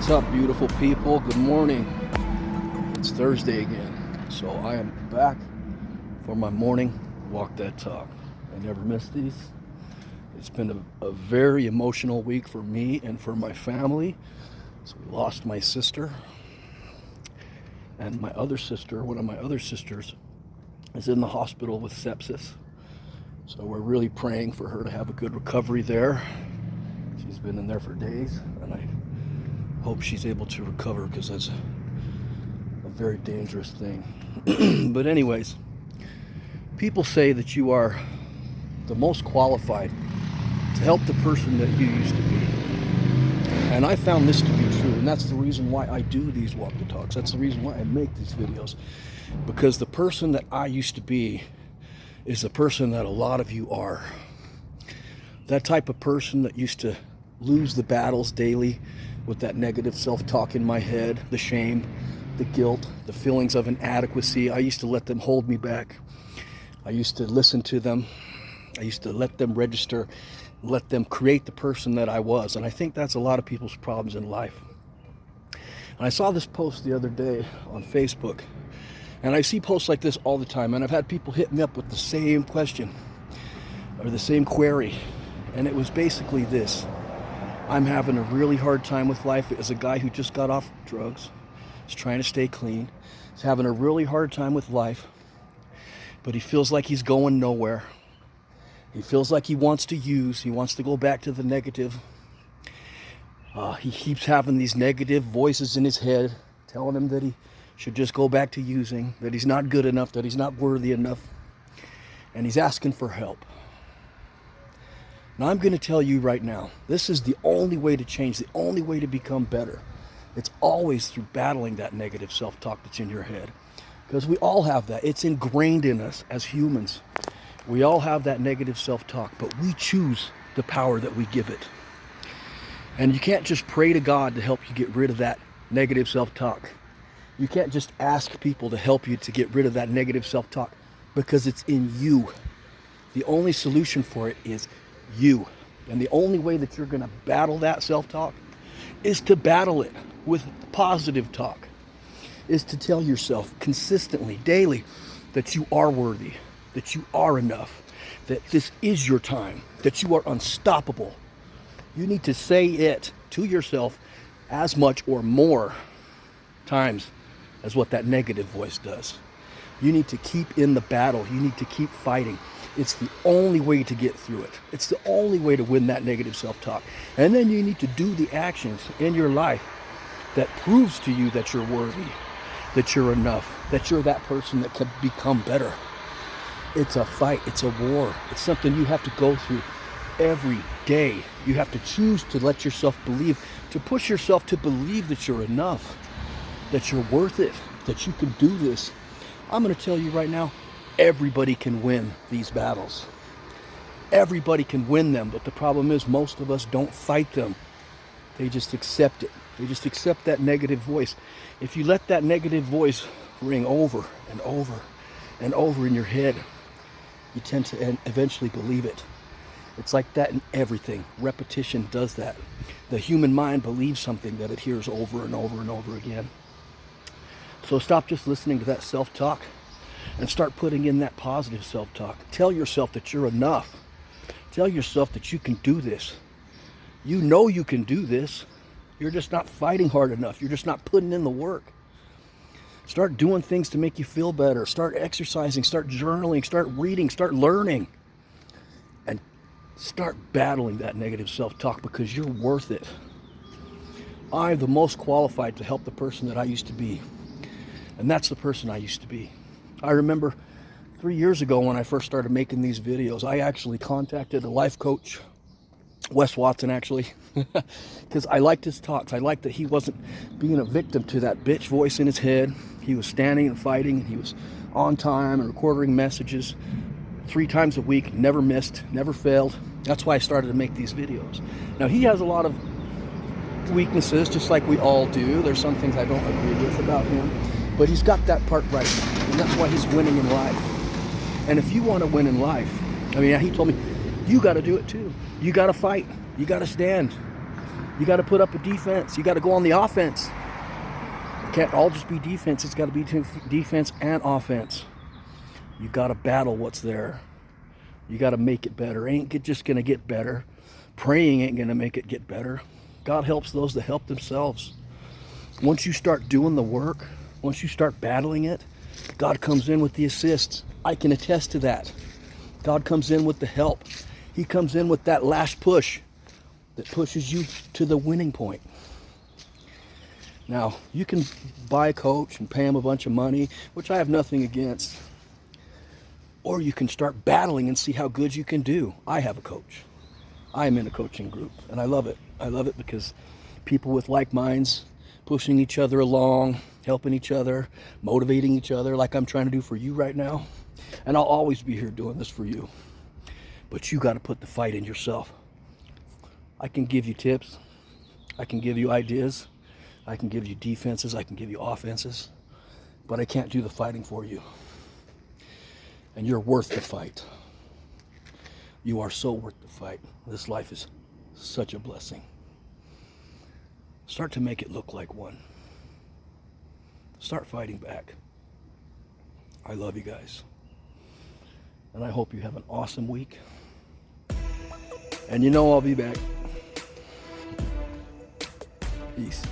What's up, beautiful people? Good morning. It's Thursday again, so I am back for my morning walk that talk. I never miss these. It's been a very emotional week for me and for my family. So we lost my sister, and my other sister, one of my other sisters, is in the hospital with sepsis. So we're really praying for her to have a good recovery there. She's been in there for days, and I hope she's able to recover, because that's a very dangerous thing. But anyways, people say that you are the most qualified to help the person that you used to be. And I found this to be true, and that's the reason why I do these walk the talks. That's the reason why I make these videos, because the person that I used to be is the person that a lot of you are. That type of person that used to lose the battles daily with that negative self-talk in my head, the shame, the guilt, the feelings of inadequacy. I used to let them hold me back. I used to listen to them. I used to let them register, let them create the person that I was. And I think that's a lot of people's problems in life. And I saw this post the other day on Facebook, and I see posts like this all the time, and I've had people hit me up with the same question or the same query, and it was basically this: I'm having a really hard time with life as a guy who just got off drugs, is trying to stay clean, is having a really hard time with life, but he feels like he's going nowhere. He feels like he wants to use, he wants to go back to the negative. He keeps having these negative voices in his head telling him that he should just go back to using, that he's not good enough, that he's not worthy enough, and he's asking for help. Now, I'm going to tell you right now, this is the only way to change, the only way to become better. It's always through battling that negative self-talk that's in your head, because we all have that. It's ingrained in us as humans. We all have that negative self-talk, but we choose the power that we give it. And you can't just pray to God to help you get rid of that negative self-talk. You can't just ask people to help you to get rid of that negative self-talk, because it's in you. The only solution for it is you. And the only way that you're going to battle that self-talk is to battle it with positive talk, is to tell yourself consistently, daily, that you are worthy, that you are enough, that this is your time, that you are unstoppable. You need to say it to yourself as much or more times as what that negative voice does. You need to keep in the battle. You need to keep fighting. It's the only way to get through it. It's the only way to win that negative self-talk. And then you need to do the actions in your life that proves to you that you're worthy, that you're enough, that you're that person that can become better. It's a fight. It's a war. It's something you have to go through every day. You have to choose to let yourself believe, to push yourself to believe that you're enough, that you're worth it, that you can do this. I'm going to tell you right now, everybody can win these battles. Everybody can win them, but the problem is most of us don't fight them. They just accept it. They just accept that negative voice. If you let that negative voice ring over and over and over in your head, you tend to eventually believe it. It's like that in everything. Repetition does that. The human mind believes something that it hears over and over and over again. So stop just listening to that self-talk and start putting in that positive self-talk. Tell yourself that you're enough. Tell yourself that you can do this. You know you can do this. You're just not fighting hard enough. You're just not putting in the work. Start doing things to make you feel better. Start exercising, start journaling, start reading, start learning. And start battling that negative self-talk, because you're worth it. I'm the most qualified to help the person that I used to be. And that's the person I used to be. I remember 3 years ago when I first started making these videos, I actually contacted a life coach, Wes Watson actually, because I liked his talks. I liked that he wasn't being a victim to that bitch voice in his head. He was standing and fighting, and he was on time and recording messages 3 times a week, never missed, never failed. That's why I started to make these videos. Now, he has a lot of weaknesses, just like we all do. There's some things I don't agree with about him, but he's got that part right, and that's why he's winning in life. And if you want to win in life, I mean, he told me, you got to do it too. You got to fight. You got to stand. You got to put up a defense. You got to go on the offense. It can't all just be defense. It's got to be defense and offense. You got to battle what's there. You got to make it better. Ain't just going to get better. Praying ain't going to make it get better. God helps those that help themselves. Once you start doing the work, once you start battling it, God comes in with the assists. I can attest to that. God comes in with the help. He comes in with that last push that pushes you to the winning point. Now, you can buy a coach and pay him a bunch of money, which I have nothing against. Or you can start battling and see how good you can do. I have a coach. I am in a coaching group, and I love it. I love it because people with like minds, pushing each other along, helping each other, motivating each other like I'm trying to do for you right now. And I'll always be here doing this for you. But you got to put the fight in yourself. I can give you tips. I can give you ideas. I can give you defenses. I can give you offenses. But I can't do the fighting for you. And you're worth the fight. You are so worth the fight. This life is such a blessing. Start to make it look like one. Start fighting back. I love you guys. And I hope you have an awesome week. And you know I'll be back. Peace.